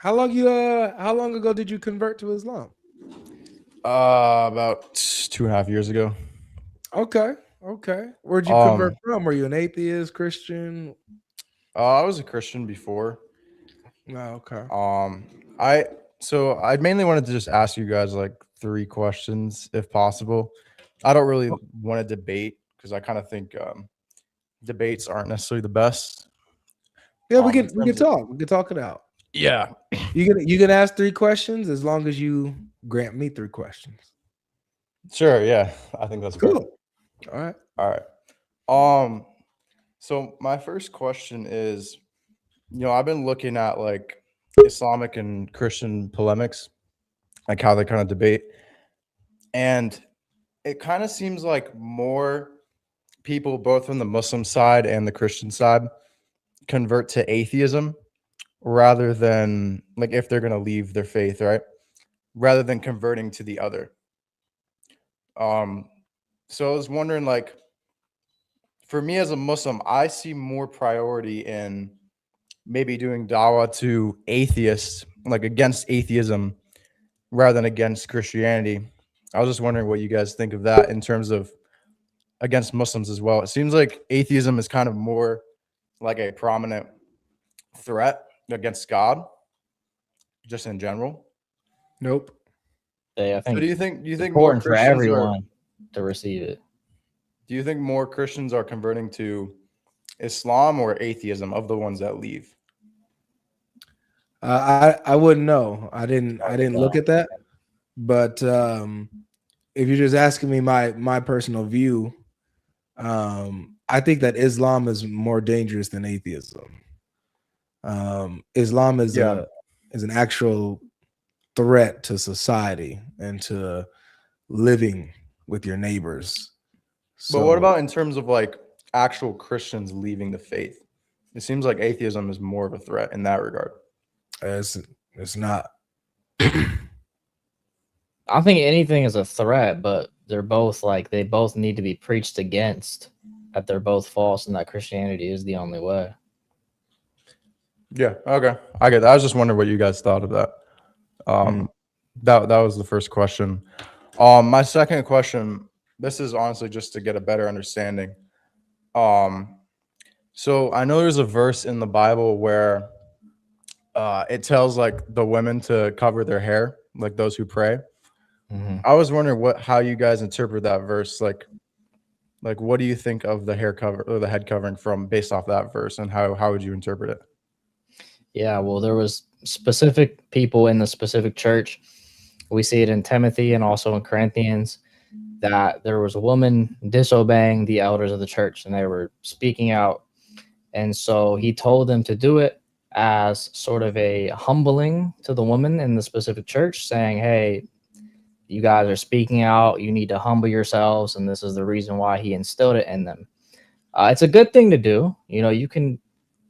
How long ago did you convert to Islam? About 2.5 years ago. Okay, okay. Where'd you convert Um, from? Were you an atheist, Christian? I was a Christian before. No, okay. Um, I I mainly wanted to just ask you guys like three questions, if possible. I don't really Oh, want to debate because I kind of think debates aren't necessarily the best. yeah, we In can we can terms of talk. We can talk it out. yeah, You can ask three questions as long as you grant me three questions. sure, yeah, I think that's fair. Cool. All right. All right. Um, so my first question is, I've been looking at like Islamic and Christian polemics, like how they kind of debate, and it kind of seems like more people, both from the Muslim side and the Christian side, convert to atheism rather than like if they're going to leave their faith, right? Rather than converting to the other. Um, so I was wondering, like, for me as a Muslim, I see more priority in maybe doing dawah to atheists, like against atheism, rather than against Christianity. I was just wondering what you guys think of that in terms of against Muslims as well. It seems like atheism is kind of more like a prominent threat against God, just in general. Nope. I So think do you it's think more important for Christians are everyone to receive it. do you think more Christians are converting to Islam or atheism of the ones that leave? I wouldn't know. I didn't look No. at that. But if you're just asking me my personal view, I think that Islam is more dangerous than atheism. Islam Yeah. is an actual threat to society and to living with your neighbors. But what So about in terms of like actual Christians leaving the faith? It seems like atheism is more of a threat in that regard. it's not. I don't think anything is a threat, but they're both like they both need to be preached against. That they're both false, and that Christianity is the only way. Yeah. Okay. I get that. I was just wondering what you guys thought of that. Mm. Um, that was the first question. My second question. This is honestly just to get a better understanding. Um, so I know there's a verse in the Bible where it tells like the women to cover their hair, like those who pray. Mm-hmm. I was wondering how you guys interpret that verse. Like what do you think of the hair cover or the head covering from based off that verse, and how would you interpret it? Yeah, well, there was specific people in the specific church. We see it in Timothy and also in Corinthians that there was a woman disobeying the elders of the church, and they were speaking out. And so he told them to do it as sort of a humbling to the woman in the specific church, saying, "Hey, you guys are speaking out. You need to humble yourselves." And this is the reason why he instilled it in them. It's a good thing to do. You know, you can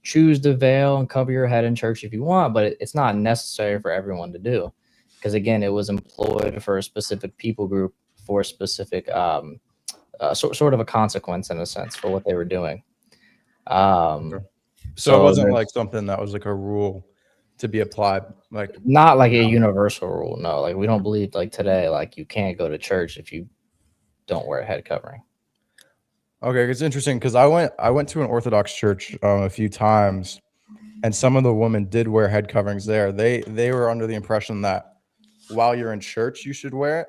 choose to veil and cover your head in church if you want, but it's not necessary for everyone to do. Because again, it was employed for a specific people group for a specific sort of a consequence in a sense for what they were doing. Okay. So it So wasn't like there's something that was like a rule to be applied. Like not like a no. universal rule. No, like we don't believe like today, like you can't go to church if you don't wear a head covering. Okay, it's interesting because I went to an Orthodox church a few times, and some of the women did wear head coverings there. They were under the impression that while you're in church you should wear it.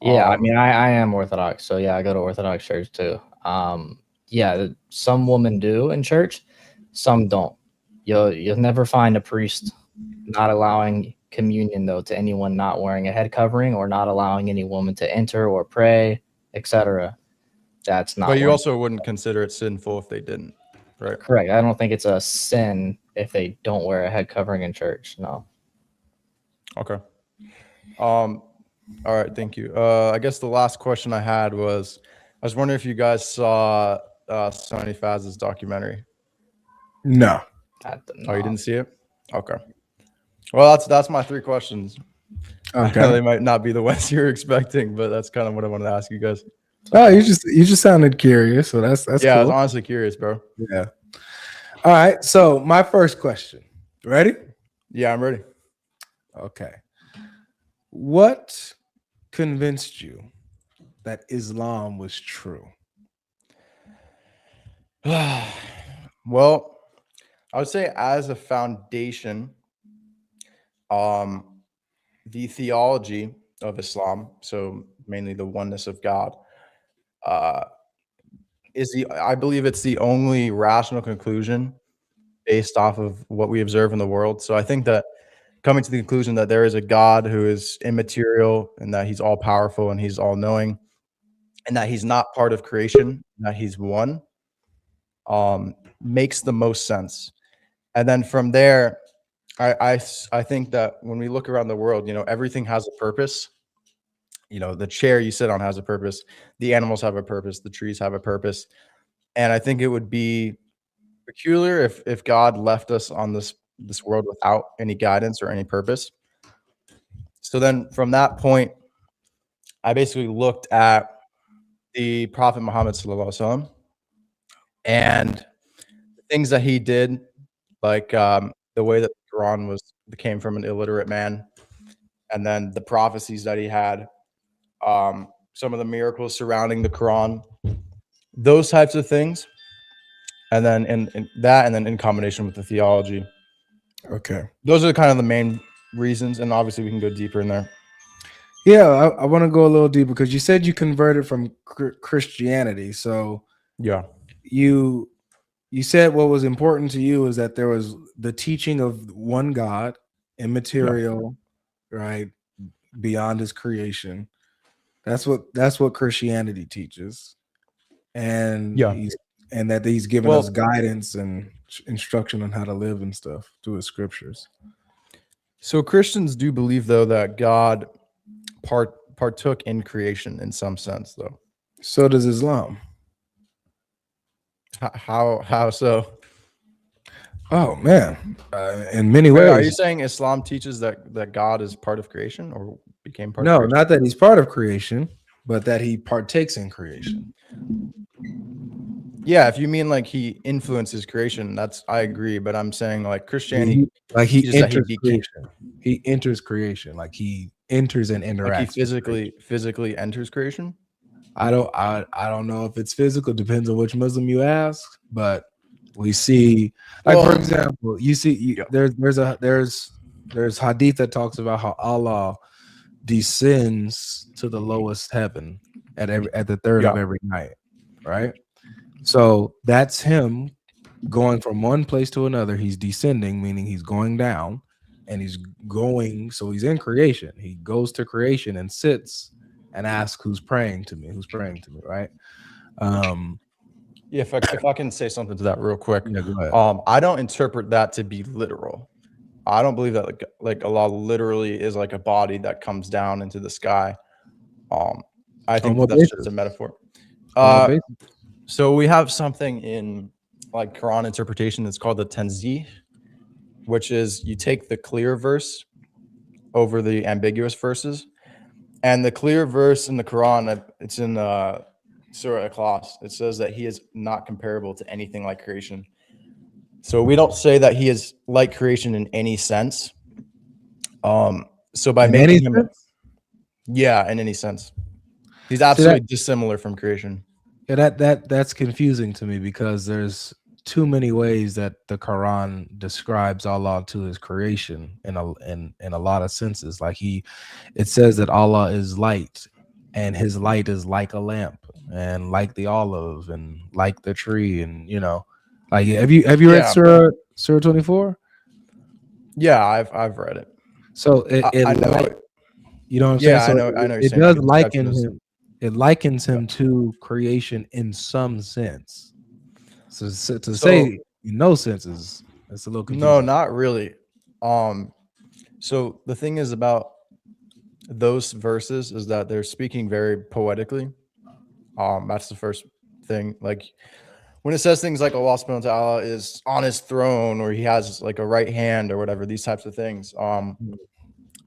Yeah, I Um, mean, I am Orthodox, so yeah, I go to Orthodox church too. Yeah, some women do in church, some don't. You'll never find a priest not allowing communion though to anyone not wearing a head covering or not allowing any woman to enter or pray, etc. That's but not you wearing. also wouldn't consider it sinful if they didn't, right? Correct. I don't think it's a sin if they don't wear a head covering in church. No. Okay. Um, all right, thank you. I guess the last question I had was, I was wondering if you guys saw Sonny Faz's documentary. No. Oh, you No. didn't see it? Okay. Well, that's my three questions. I know Okay. they might not be the ones you're expecting, but that's kind of what I wanted to ask you guys. Oh, you just sounded curious, so that's Yeah, I was cool. honestly curious, bro. Yeah. All right. So my first question. Ready? Yeah, I'm ready. Okay. What convinced you that Islam was true? Well, I would say as a foundation, um, the theology of Islam, so mainly the oneness of God, uh, I believe it's the only rational conclusion based off of what we observe in the world. So I think that coming to the conclusion that there is a God who is immaterial and that he's all powerful and he's all knowing and that he's not part of creation, that he's one, makes the most sense. And then from there, I think that when we look around the world, everything has a purpose. The chair you sit on has a purpose. The animals have a purpose. The trees have a purpose. And I think it would be peculiar if God left us on this world without any guidance or any purpose. So then from that point, I basically looked at the Prophet Muhammad sallallahu alaihi wasallam and the things that he did, like the way that the Quran came from an illiterate man, and then the prophecies that he had, some of the miracles surrounding the Quran, those types of things, and then in that, and then in combination with the theology. Okay. Those are kind of the main reasons, and obviously we can go deeper in there. Yeah, I want to go a little deeper because you said you converted from Christianity. So Yeah. you said what was important to you is that there was the teaching of one God, immaterial, right, beyond his creation. That's what Christianity teaches, and Yeah. he's given us guidance and instruction on how to live and stuff through his scriptures. So Christians do believe, though, that God partook in creation in some sense, though. So does Islam. How so? Oh man, in many ways. Are you saying Islam teaches that God is part of creation or became part of No, creation? not that he's part of creation, but that he partakes in creation. Yeah, if you mean like he influences creation, I agree. But I'm saying like Christianity, he teaches that enters creation. He enters creation, like he enters and interacts. Like he physically enters creation. I don't know if it's physical. Depends on which Muslim you ask, but we see, like, for example, you see there's hadith that talks about how Allah descends to the lowest heaven at the third of every night, right? So that's him going from one place to another. He's descending, meaning he's going down, and he's going. So he's in creation. He goes to creation and sits and asks, "Who's praying to me? Who's praying to me?" Right? Yeah. If I can say something to that real quick, yeah, go ahead. I don't interpret that to be literal. I don't believe that like Allah literally is like a body that comes down into the sky. I think that's just a metaphor. So we have something in like Quran interpretation that's called the tanzih, which is you take the clear verse over the ambiguous verses. And the clear verse in the Quran, it's in Surah Ikhlas. It says that he is not comparable to anything like creation. So we don't say that he is like creation in any sense. So by making him, in any sense, he's absolutely dissimilar from creation. Yeah, that's confusing to me because there's too many ways that the Quran describes Allah to his creation in a lot of senses. Like it says that Allah is light, and his light is like a lamp, and like the olive, and like the tree, and like have you read Surah 24? Yeah, I've read it. So I know it. You know what I'm saying? So I know. It does liken him. It likens him to creation in some sense. So to say in no sense it's a little confusing. No, not really. So the thing is about those verses is that they're speaking very poetically. That's the first thing. Like when it says things like Allah subhanahu wa ta'ala is on his throne or he has like a right hand or whatever, these types of things.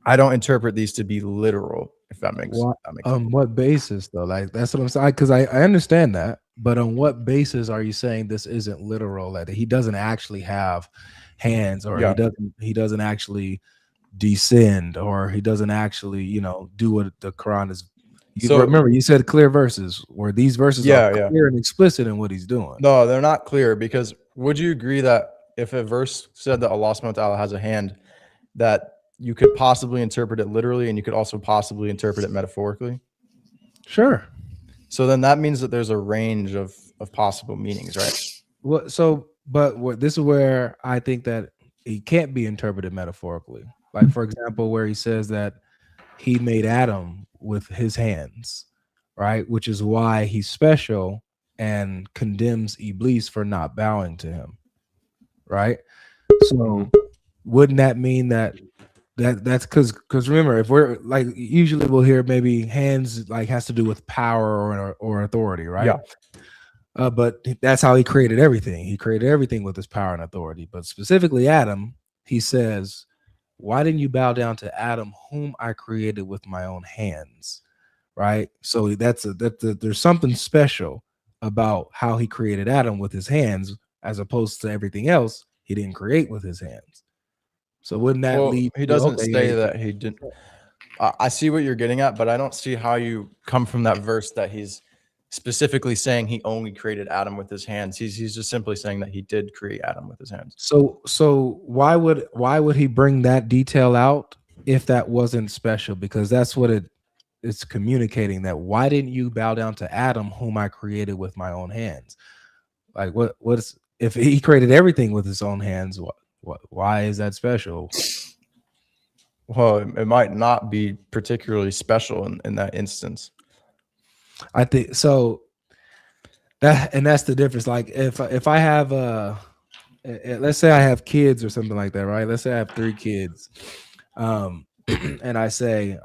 I don't interpret these to be literal, if that makes sense. On what basis though? Like that's what I'm saying. Because I understand that, but on what basis are you saying this isn't literal? That he doesn't actually have hands, or he doesn't actually descend, or he doesn't actually, you know, do what the Quran is. Remember, you said clear verses, where these verses are clear and explicit in what he's doing. No, they're not clear, because would you agree that if a verse said that Allah subhanahu wa ta'ala has a hand, that you could possibly interpret it literally and you could also possibly interpret it metaphorically? Sure. So then that means that there's a range of possible meanings, right? Well, this is where I think that he can't be interpreted metaphorically. Like, for example, where he says that he made Adam with his hands, right? Which is why he's special, and condemns Iblis for not bowing to him, right? So wouldn't that mean that's because remember, if we're like, usually we'll hear maybe hands like has to do with power or authority, right? Yeah. But that's how he created everything. He created everything with his power and authority. But specifically Adam, he says, why didn't you bow down to Adam, whom I created with my own hands? Right. So there's something special about how he created Adam with his hands, as opposed to everything else he didn't create with his hands. So wouldn't that lead? He doesn't say that he didn't. I see what you're getting at, but I don't see how you come from that verse that he's specifically saying he only created Adam with his hands. He's just simply saying that he did create Adam with his hands. So why would he bring that detail out if that wasn't special? Because that's what it's communicating, that why didn't you bow down to Adam, whom I created with my own hands? Like, what's if he created everything with his own hands? Why is that special? Well, it might not be particularly special in that instance. I think so. That's the difference. Like, if I have let's say I have kids or something like that, right? Let's say I have 3 kids, and I say,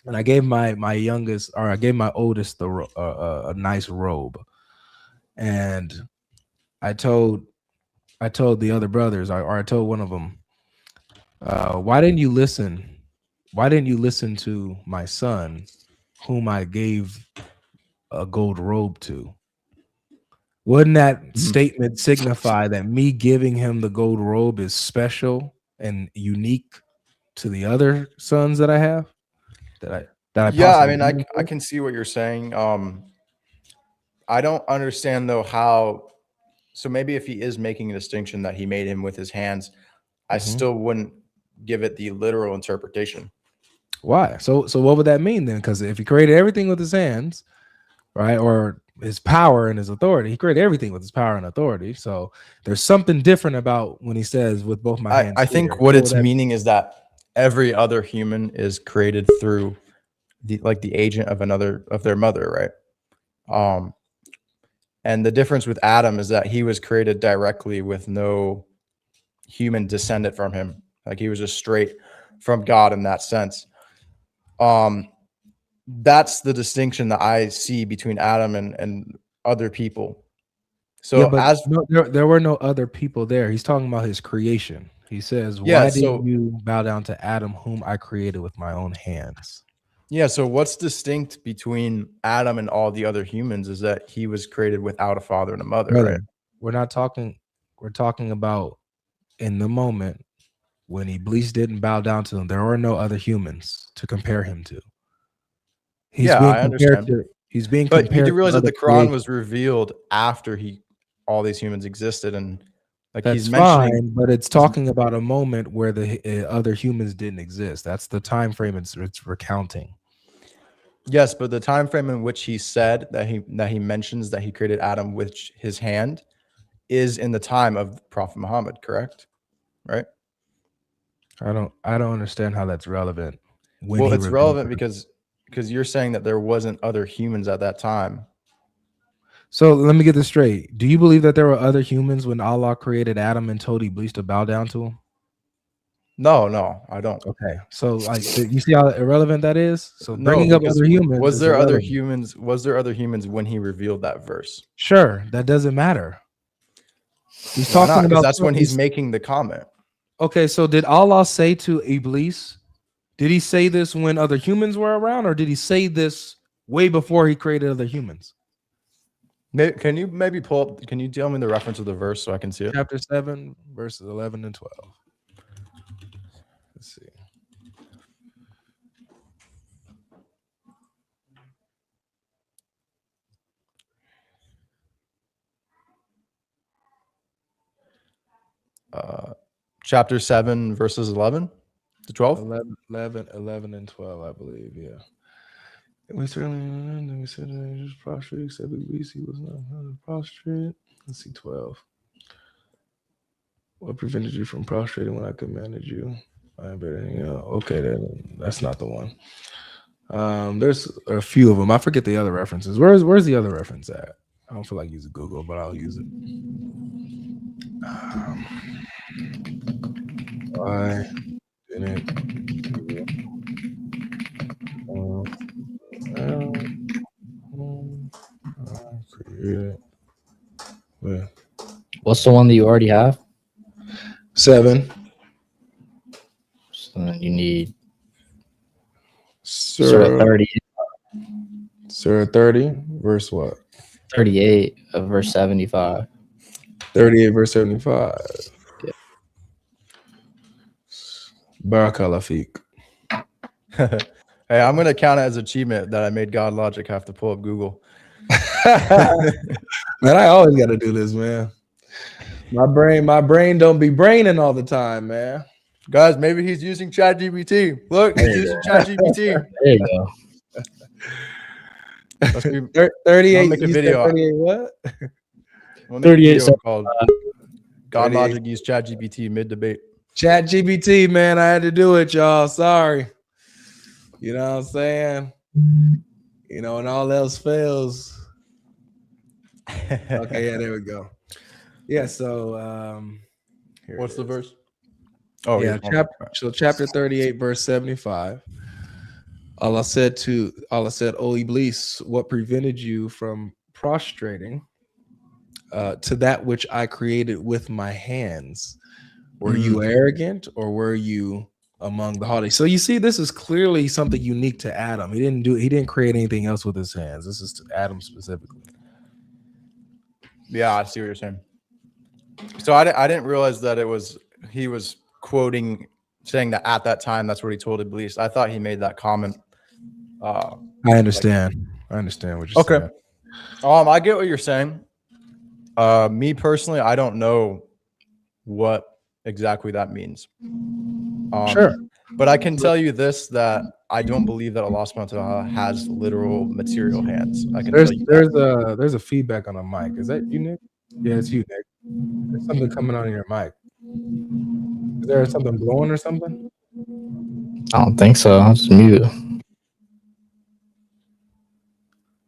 and I gave my youngest, or I gave my oldest a nice robe, and I told the other brothers, or I told one of them, why didn't you listen? Why didn't you listen to my son, whom I gave a gold robe to? Wouldn't that statement signify that me giving him the gold robe is special and unique to the other sons that I have? Yeah, I mean, I can see what you're saying. I don't understand though how. So maybe if he is making a distinction that he made him with his hands, I still wouldn't give it the literal interpretation. Why? So what would that mean then? Because if he created everything with his hands, right, or his power and his authority, he created everything with his power and authority. So there's something different about when he says with both my hands. I think what it's meaning is that every other human is created through the agent of their mother, right? And the difference with Adam is that he was created directly with no human descendant from him. Like, he was just straight from God in that sense. That's the distinction that I see between Adam and other people. So there were no other people there. He's talking about his creation. He says, why didn't you bow down to Adam, whom I created with my own hands? Yeah, so what's distinct between Adam and all the other humans is that he was created without a father and a mother, right? We're talking about in the moment when Iblis didn't bow down to him. There were no other humans to compare him to. I understand. He's being compared. But you do realize that the Quran was revealed after all these humans existed, and like that's he's mentioning, fine, but it's talking about a moment where the other humans didn't exist. That's the time frame it's recounting. Yes, but the time frame in which he said that he mentions that he created Adam with his hand is in the time of Prophet Muhammad, correct? Right? I don't understand how that's relevant. Well, it's relevant because you're saying that there wasn't other humans at that time. So let me get this straight. Do you believe that there were other humans when Allah created Adam and told Iblis to bow down to him? No, I don't. Okay, so like, you see how irrelevant that is. So bringing up other humans. Was there other humans? Was there other humans when he revealed that verse? Sure, that doesn't matter. He's Why talking not? about That's when he's making the comment. Okay, so did Allah say to Iblis? Did he say this when other humans were around, or did he say this way before he created other humans? Can you maybe pull up? Can you tell me the reference of the verse so I can see it? Chapter 7, verses 11 and 12. Let's see. Chapter 7, verses 11 to 12. 11 and 12, I believe. Yeah. We certainly said that he was prostrate, except at least he was not prostrate. Let's see, 12. What prevented you from prostrating when I commanded you? I am better than you. Okay, then that's not the one. There's a few of them. I forget the other references. Where's the other reference at? I don't feel like using Google, but I'll use it. Why didn't you? What's the one that you already have? 7. So then you need Surah 30. Surah 30, verse what? 38 of verse 75. 38, verse 75. Yeah. Barakallah feek. Hey, I'm gonna count it as achievement that I made GodLogic have to pull up Google. Man, I always got to do this, man. My brain don't be braining all the time, man. Guys, maybe he's using ChatGPT. Look, he's using ChatGPT. There you go. 38. make a you video. said 38 what? We'll make a 38 video called 38. GodLogic used ChatGPT mid debate. ChatGPT, man, I had to do it, y'all. Sorry. You know what I'm saying? You know, and all else fails. Okay, yeah, there we go. Yeah, so here What's it the is. verse? Oh yeah, chapter 38, verse 75. Allah said, "O Iblis, what prevented you from prostrating to that which I created with my hands? Were you arrogant, or were you among the haughty?" So you see, this is clearly something unique to Adam. He didn't create anything else with his hands. This is to Adam specifically. Yeah, I see what you're saying. So I didn't realize that he was quoting, saying that at that time that's what he told Iblis. I thought he made that comment. I understand. I understand what you're saying. I get what you're saying. Me personally, I don't know what exactly that means. Sure. But I can tell you this, that I don't believe that Allah subhanahu wa ta'ala has literal material hands. I can tell you that. There's a feedback on the mic. Is that you, Nick? Yeah, it's you, Nick. There's something coming on in your mic. Is there something blowing or something? I don't think so. I'll just mute.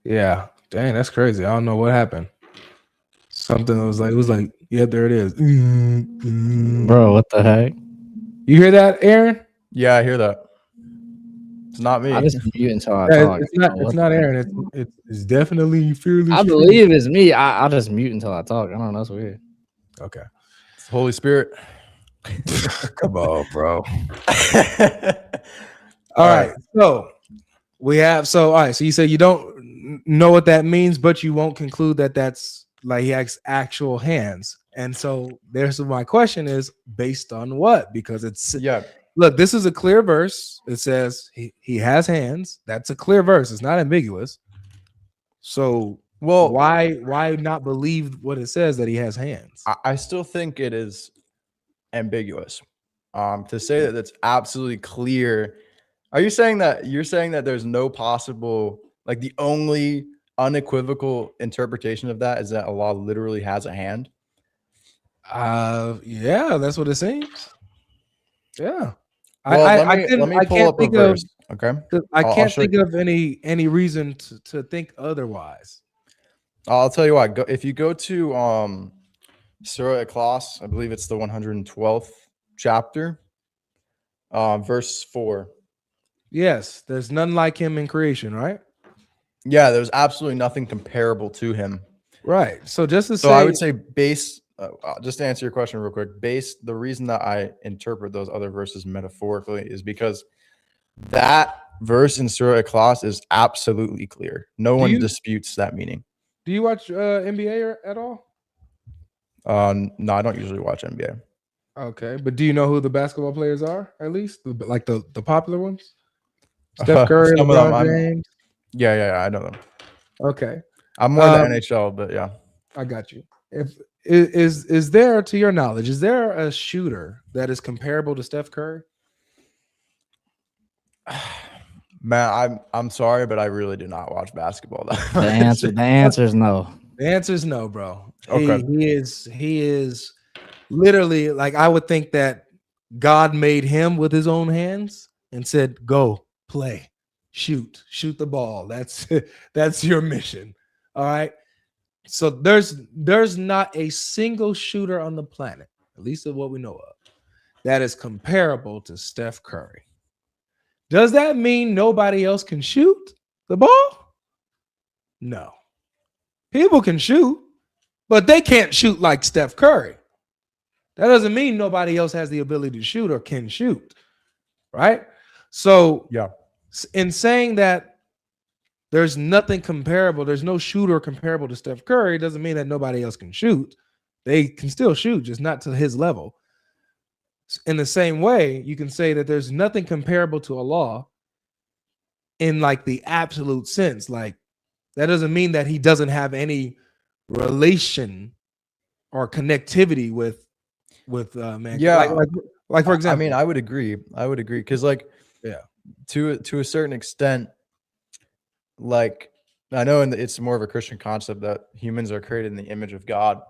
Yeah. Dang, that's crazy. I don't know what happened. Something it was like, yeah, there it is. Bro, what the heck? You hear that, Aaron? Yeah, I hear that. It's not me. I just mute until I talk. It's not Aaron. It's definitely Fearless. I believe it's me. I'll just mute until I talk. I don't know. That's weird. Okay. It's the Holy Spirit. Come on, bro. All right. So we have. So all right. So you say you don't know what that means, but you won't conclude that that's like he has actual hands. And so there's my question is based on what? Because it's Look, this is a clear verse. It says he has hands. That's a clear verse. It's not ambiguous. So why not believe what it says that he has hands? I still think it is ambiguous. To say that it's absolutely clear. Are you saying that there's no possible, like the only unequivocal interpretation of that is that Allah literally has a hand? Yeah, that's what it seems. Yeah. Well, let me pull up a verse. Okay. I can't think of any reason to think otherwise. I'll tell you what. If you go to Surah Ikhlas, I believe it's the 112th chapter, verse 4. Yes, there's none like him in creation, right? Yeah, there's absolutely nothing comparable to him. Right. So I would say just to answer your question real quick, the reason that I interpret those other verses metaphorically is because that verse in Surah Ikhlas is absolutely clear. No one disputes that meaning. Do you watch NBA at all? No, I don't usually watch NBA. Okay, but do you know who the basketball players are? At least like the popular ones. Steph Curry, Some of them, LeBron James. Yeah, I know them. Okay, I'm more in the NHL, but yeah. I got you. If is there, to your knowledge, is there a shooter that is comparable to Steph Curry? Man, I'm sorry, but I really do not watch basketball. The answer is no. The answer is no, bro. Okay. He is literally, like, I would think that God made him with his own hands and said, "Go play, shoot the ball. That's your mission." All right. So there's not a single shooter on the planet, at least of what we know of, that is comparable to Steph Curry. Does that mean nobody else can shoot the ball? No. People can shoot, but they can't shoot like Steph Curry. That doesn't mean nobody else has the ability to shoot or can shoot, right? So, yeah, in saying that there's nothing comparable, there's no shooter comparable to Steph Curry, doesn't mean that nobody else can shoot. They can still shoot, just not to his level. In the same way, you can say that there's nothing comparable to Allah in like the absolute sense. Like, that doesn't mean that he doesn't have any relation or connectivity with man. Yeah, like for example, I mean, I would agree because, like, yeah, to a certain extent, like, I know it's more of a Christian concept that humans are created in the image of God.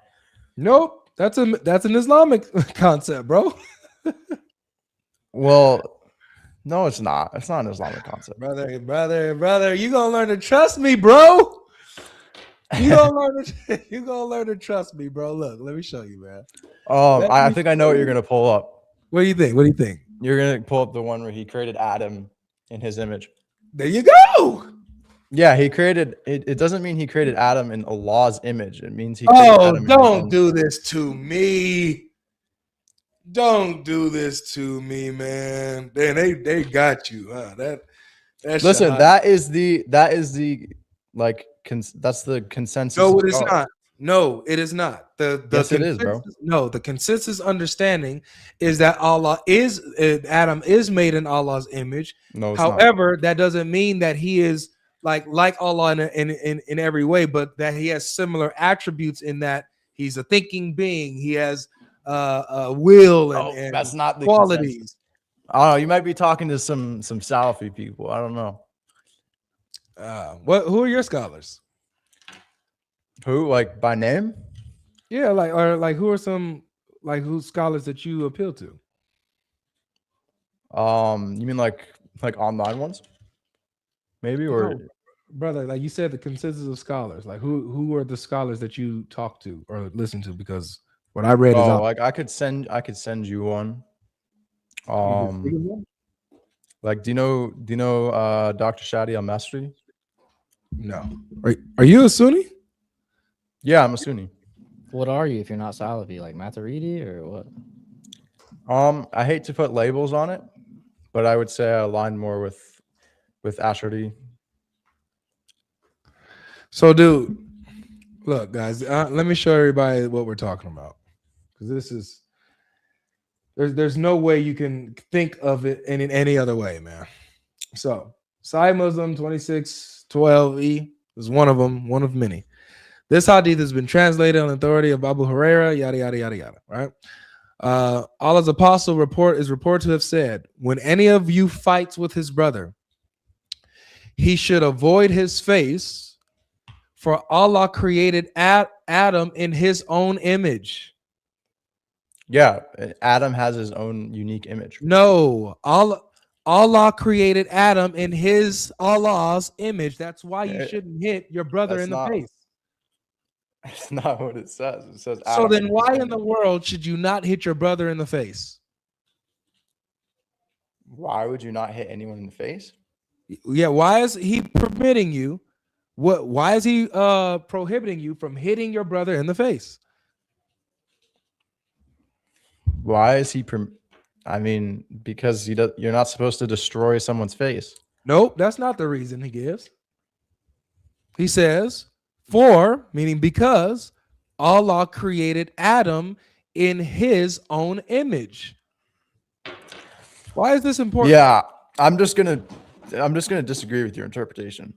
Nope, that's an Islamic concept, bro. Well, no, it's not. It's not an Islamic concept, brother. You gonna learn to trust me, bro. You gonna learn to trust me, bro. Look, let me show you, man. I think I know what you're gonna pull up. What do you think? You're gonna pull up the one where he created Adam in his image. There you go. Yeah, he created it. It doesn't mean he created Adam in Allah's image. It means he created Adam don't do this to me. Don't do this to me, man. Man, they got you, huh? Listen, that is the like that's the consensus. No, it is not. No, it is not. Yes, it is, bro. No, the consensus understanding is that Adam is made in Allah's image. No, however, that doesn't mean that he is like Allah in every way, but that he has similar attributes in that he's a thinking being. He has a will and that's not the qualities. Consensus. I don't know. You might be talking to some Salafi people. I don't know. Who are your scholars? Who, like, by name? Yeah, like who are some who's scholars that you appeal to? You mean like online ones? Maybe, or no, brother, like you said, the consensus of scholars. Like who are the scholars that you talk to or listen to? Because what I read is like I could send you one. Like, do you know Dr. Shadi al-Masri? No. Are you a Sunni? Yeah, I'm a Sunni. What are you if you're not Salafi? Like Maturidi or what? I hate to put labels on it, but I would say I align more with Ashari. So, dude, look, guys, let me show everybody what we're talking about, because this is there's no way you can think of it in any other way, man. So, Sahih Muslim 2612e is one of them, one of many. This hadith has been translated on the authority of Abu Huraira, yada, yada, yada, yada, right? Allah's apostle is reported to have said, when any of you fights with his brother, he should avoid his face, for Allah created Adam in his own image. Yeah, Adam has his own unique image. No, Allah created Adam in Allah's image. That's why you shouldn't hit your brother in the face. That's not what it says. It says Adam. So then why in the world should you not hit your brother in the face? Why would you not hit anyone in the face? Yeah, why is he permitting you? Why is he prohibiting you from hitting your brother in the face? Why is he I mean, because you're not supposed to destroy someone's face. Nope, that's not the reason he gives. He says, For, meaning because, Allah created Adam in his own image. Why is this important? Yeah, I'm just gonna disagree with your interpretation.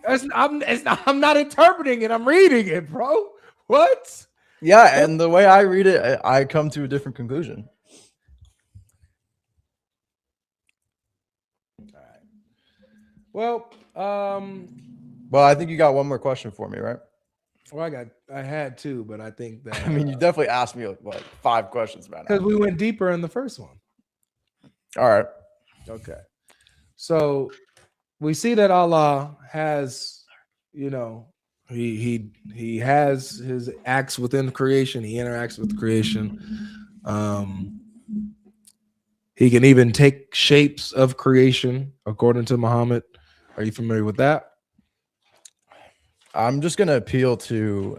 I'm not interpreting it. I'm reading it, bro. What? Yeah, and the way I read it, I come to a different conclusion. Well, Well, I think you got one more question for me, right? well, I had two, but I think that I mean, you definitely asked me like 5 questions, man. because we went deeper in the first one. All right. Okay. So we see that Allah has, you know, he has his acts within creation. He interacts with creation. He can even take shapes of creation, according to Muhammad. Are you familiar with that? I'm just gonna appeal to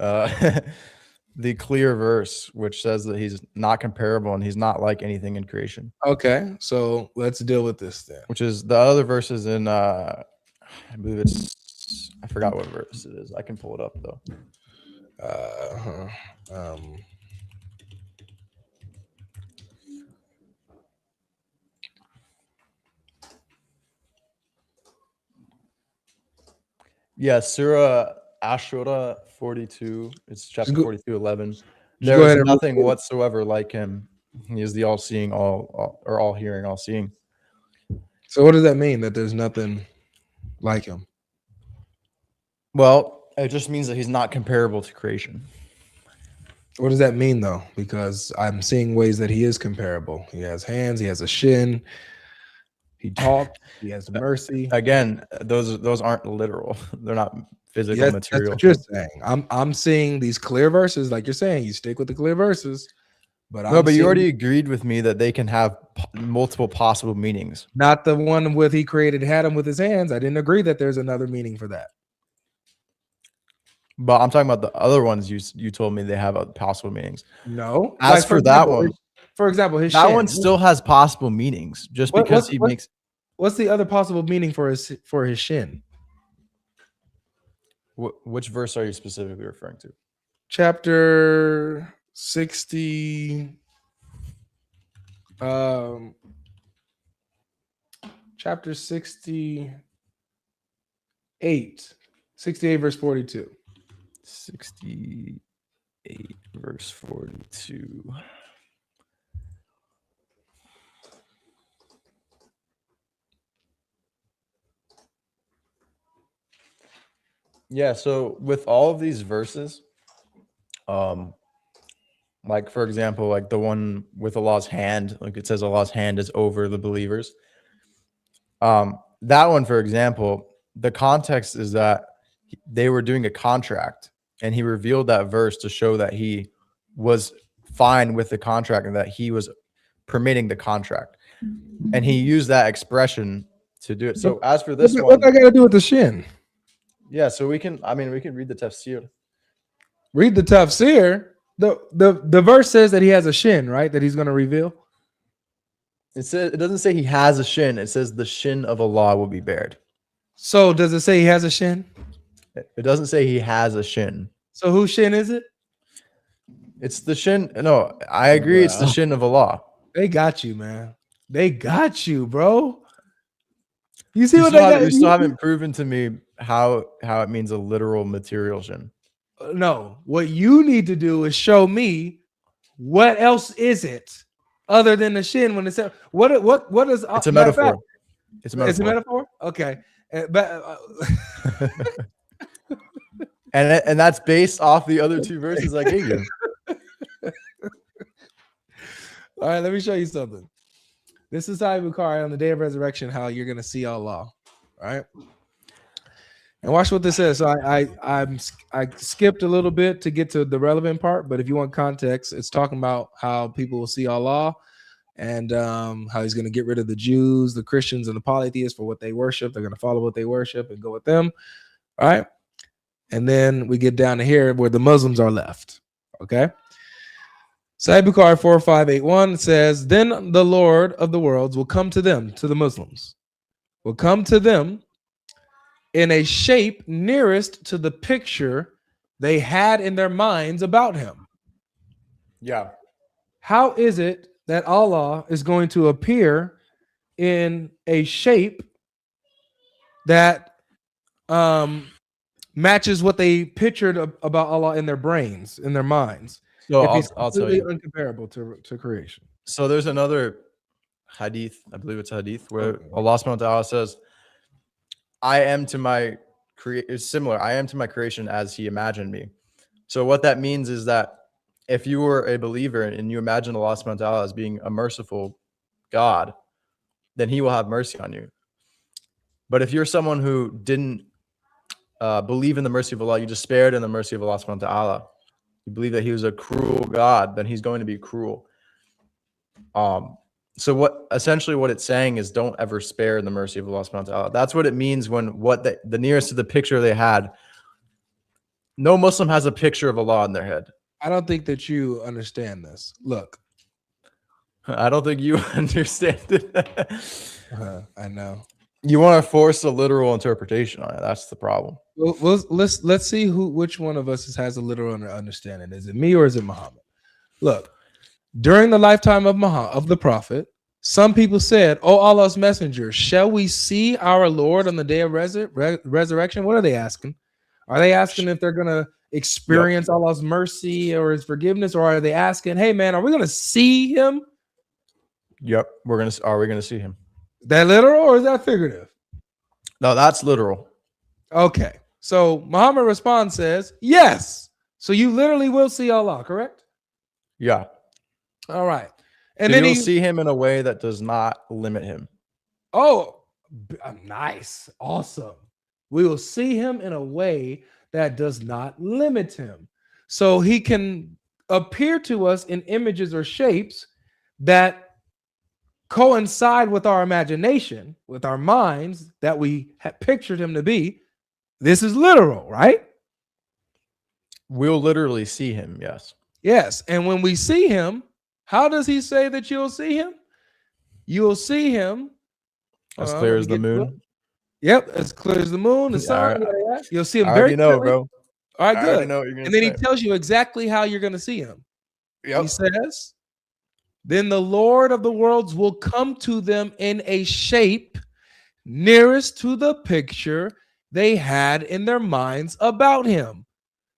the clear verse, which says that he's not comparable and he's not like anything in creation. Okay, so let's deal with this then. Which is the other verses in I believe I forgot what verse it is. I can pull it up though. Yeah, Surah Ashura 42. It's chapter 42:11. There is nothing whatsoever like him. He is the all-seeing, all-hearing, all-seeing. So what does that mean, that there's nothing like him? Well, it just means that he's not comparable to creation. What does that mean, though? Because I'm seeing ways that he is comparable. He has hands. He has a shin. He talks. He has mercy. Again, those aren't literal. They're not physical material. That's what you're saying. I'm seeing these clear verses, like you're saying. You stick with the clear verses. But you already agreed with me that they can have multiple possible meanings. Not the one with he created Adam with his hands. I didn't agree that there's another meaning for that. But I'm talking about the other ones you told me they have possible meanings. No. As for that one, for example, his that shin. one still has possible meanings just because he makes. What's the other possible meaning for his shin? Which verse are you specifically referring to? Chapter 60. Chapter 68. 68 verse 42. 68 verse 42. Yeah, so with all of these verses, like for example, like the one with Allah's hand, like it says Allah's hand is over the believers. That one, for example, the context is that they were doing a contract and he revealed that verse to show that he was fine with the contract and that he was permitting the contract. And he used that expression to do it. So as for this one, what I got to do with the shin? Yeah, so we can read the tafsir. Read the tafsir. The verse says that he has a shin, right? That he's going to reveal. It doesn't say he has a shin. It says the shin of Allah will be bared. So does it say he has a shin? It doesn't say he has a shin. So whose shin is it? It's the shin. No, I agree. It's the shin of Allah. They got you, man. They got you, bro. You see you what still they got? You still haven't proven to me how it means a literal material shin. No, what you need to do is show me what else is it other than the shin. When it's what is? It's a metaphor. It's a metaphor. Okay, but and that's based off the other two verses I gave you. All right, let me show you something. This is Sahih Bukhari on the day of resurrection, how you're going to see Allah. All right. And watch what this says. So I skipped a little bit to get to the relevant part, but if you want context, it's talking about how people will see Allah and how he's going to get rid of the Jews, the Christians, and the polytheists for what they worship. They're going to follow what they worship and go with them. All right. And then we get down to here where the Muslims are left. Okay. Sahih Bukhari 4581 says, then the Lord of the worlds will come to them, to the Muslims, will come to them in a shape nearest to the picture they had in their minds about him. Yeah. How is it that Allah is going to appear in a shape that matches what they pictured about Allah in their brains, in their minds? So If he's I'll tell completely you. uncomparable to creation. So there's another hadith, I believe it's hadith, where Allah subhanahu wa ta'ala says, I am to my it's similar. I am to my creation as he imagined me. So what that means is that if you were a believer and you imagine Allah subhanahu wa ta'ala as being a merciful God, then he will have mercy on you. But if you're someone who didn't believe in the mercy of Allah, you despaired in the mercy of Allah subhanahu wa ta'ala, you believe that he was a cruel God, then he's going to be cruel. So what it's saying is don't ever spare in the mercy of Allah subhanahu wa ta'ala. That's what it means when the nearest to the picture they had. No Muslim has a picture of Allah in their head. I don't think that you understand this. Look. I don't think you understand it. I know. You want to force a literal interpretation on it. That's the problem. Well, let's see which one of us has a literal understanding. Is it me or is it Muhammad? Look, during the lifetime of Muhammad, of the Prophet, some people said, "Oh, Allah's messenger, shall we see our Lord on the day of resurrection?" What are they asking? Are they asking if they're gonna experience Allah's mercy or His forgiveness, or are they asking, "Hey, man, are we gonna see Him?" Yep, are we gonna see Him? That literal or is that figurative? No, that's literal. Okay, so Muhammad responds, says, "Yes." So you literally will see Allah, correct? Yeah. All right, and then you'll see Him in a way that does not limit Him. Oh, nice, awesome. We will see Him in a way that does not limit Him. So He can appear to us in images or shapes that coincide with our imagination, with our minds that we have pictured Him to be. This is literal, right? We'll literally see Him, yes. Yes, and when we see Him, how does He say that you'll see Him? You'll see Him as clear as the moon. Yep, as clear as the moon, the sun. Yeah. You'll see Him very clearly. Bro. All right, good. Know what you're gonna and then say. He tells you exactly how you're going to see Him. Yep. He says, "Then the Lord of the worlds will come to them in a shape nearest to the picture they had in their minds about Him."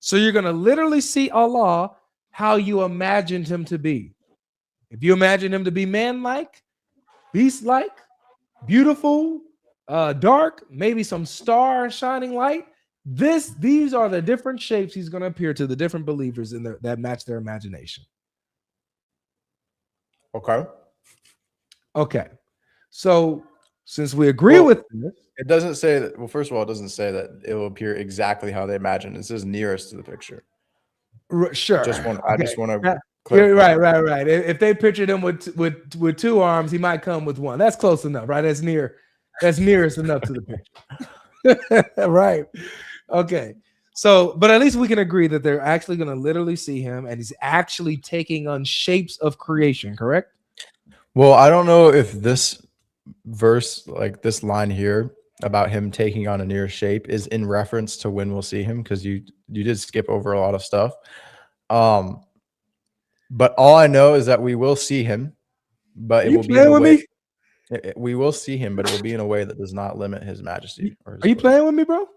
So you're going to literally see Allah how you imagined Him to be. If you imagine Him to be man-like, beast-like, beautiful, dark, maybe some star shining light, these are the different shapes He's going to appear to the different believers in that match their imagination. Okay. So since we agree with this, it doesn't say that. Well, first of all, it doesn't say that it will appear exactly how they imagine. It says nearest to the picture. Sure. I just want to. Right. If they pictured him with two arms, he might come with one. That's close enough, right? That's nearest enough to the picture. Right. Okay. So, but at least we can agree that they're actually going to literally see Him, and He's actually taking on shapes of creation, correct? Well, I don't know if this verse, like this line here about Him taking on a near shape, is in reference to when we'll see Him, because you did skip over a lot of stuff. But all I know is that we will see Him, but it will be in a way. We will see Him, but it will be in a way that does not limit His majesty. Are you playing with me, bro?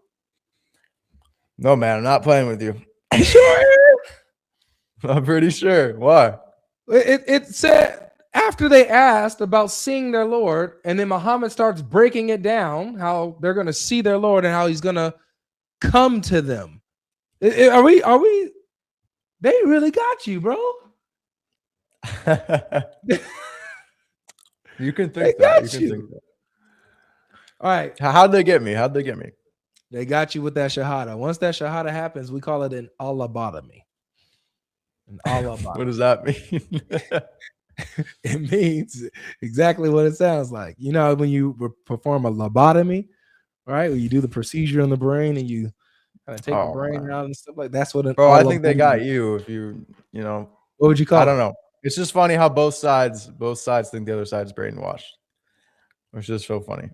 No, man, I'm not playing with you. You sure? I'm pretty sure. Why? It said after they asked about seeing their Lord, and then Muhammad starts breaking it down, how they're going to see their Lord and how He's going to come to them. Are we? They really got you, bro. You can think that. You can think that. All right. How'd they get me? They got you with that shahada. Once that shahada happens, we call it an Allahbotomy. An Allahbotomy. What does that mean? It means exactly what it sounds like. You know, when you perform a lobotomy, right? When you do the procedure on the brain and you kind of take the brain out and stuff like that. That's what an I think they got you. If you know, what would you call it? I don't know. It's just funny how both sides think the other side's brainwashed. It's just so funny.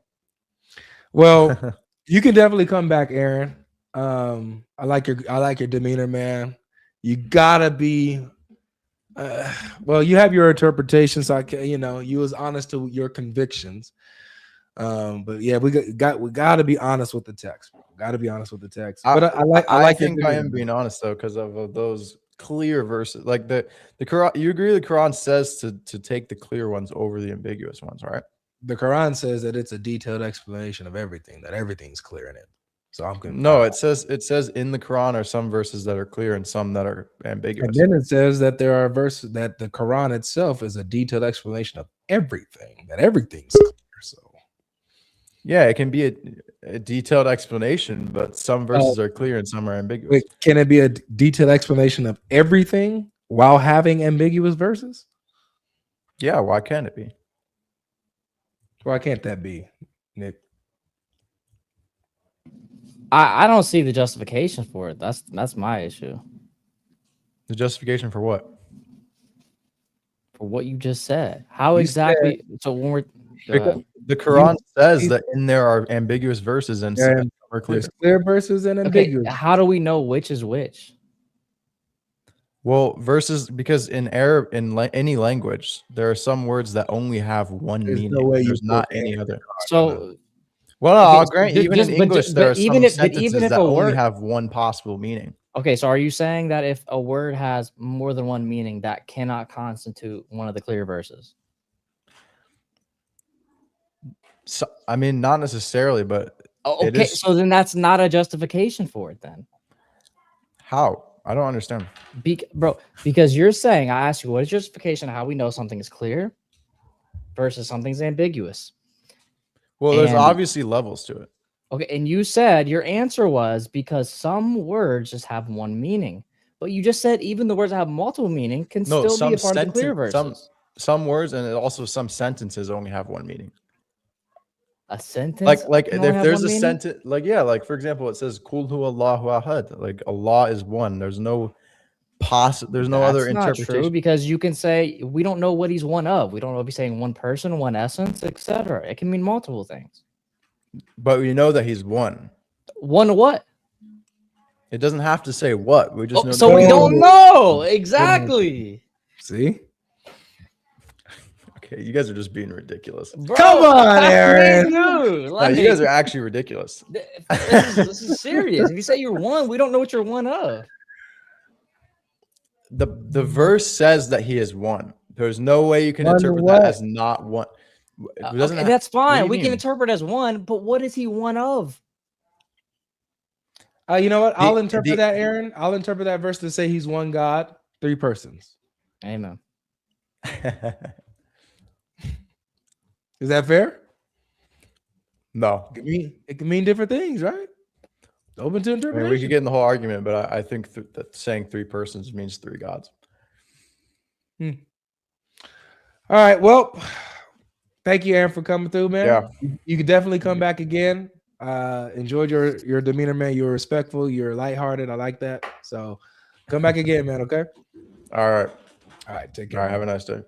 Well, you can definitely come back, Aaron. I like your demeanor, man. You gotta be. Well, you have your interpretation, so you was honest to your convictions. But yeah, we got to be honest with the text. Got to be honest with the text. But I think I am being honest though, because of those clear verses. Like the Quran, you agree the Quran says to take the clear ones over the ambiguous ones, right? The Quran says that it's a detailed explanation of everything, that everything's clear in it. So I'm confused. No, it says in the Quran are some verses that are clear and some that are ambiguous. And then it says that there are verses that the Quran itself is a detailed explanation of everything, that everything's clear. So yeah, it can be a detailed explanation, but some verses are clear and some are ambiguous. Wait, can it be a detailed explanation of everything while having ambiguous verses? Yeah, why can't it be? Why can't that be, Nick? I don't see the justification for it. That's my issue. The justification for what? For what you just said. How exactly? So when we're the Quran says that in there are ambiguous verses and some are clear. There's clear verses and ambiguous. Okay, how do we know which is which? Well, verses, because in Arab, any language, there are some words that only have one meaning. No way there's not any other. So, well, no, I'll grant even in English there are some sentences that only have one possible meaning. Okay, so are you saying that if a word has more than one meaning, that cannot constitute one of the clear verses? So, I mean, not necessarily, but okay. So then that's not a justification for it. Then how? I don't understand. Bro, because you're saying, I asked you, what is justification of how we know something is clear versus something's ambiguous? Well, there's obviously levels to it. Okay, and you said your answer was because some words just have one meaning. But you just said even the words that have multiple meaning can still be a part of the clear verses. Some words and also some sentences only have one meaning. A sentence? Like if there's a sentence, like for example, it says "Kul hu Allahu ahad," like Allah is one. There's no other interpretation. That's not true, because you can say we don't know what he's one of. We don't know if he's saying one person, one essence, etc. It can mean multiple things. But we know that he's one. One what? It doesn't have to say what. We just know. So we don't know exactly. See. Okay, you guys are just being ridiculous. Bro, come on, Aaron. You guys are actually ridiculous. This is serious. If you say you're one, we don't know what you're one of. The verse says that he is one. There's no way you can interpret that as not one. Okay, that's fine. We can interpret as one, but what is he one of? You know what? I'll interpret that, Aaron. I'll interpret that verse to say he's one God, three persons. Amen. Is that fair? No. It can mean different things, right? Open to interpretation. I mean, we could get in the whole argument, but I think that saying three persons means three gods. All right. Well, thank you, Aaron, for coming through, man. Yeah. You could definitely come back again. Enjoyed your demeanor, man. You were respectful. You're lighthearted. I like that. So come back again, man. Okay. All right. All right. Take care. All right. Have a nice day.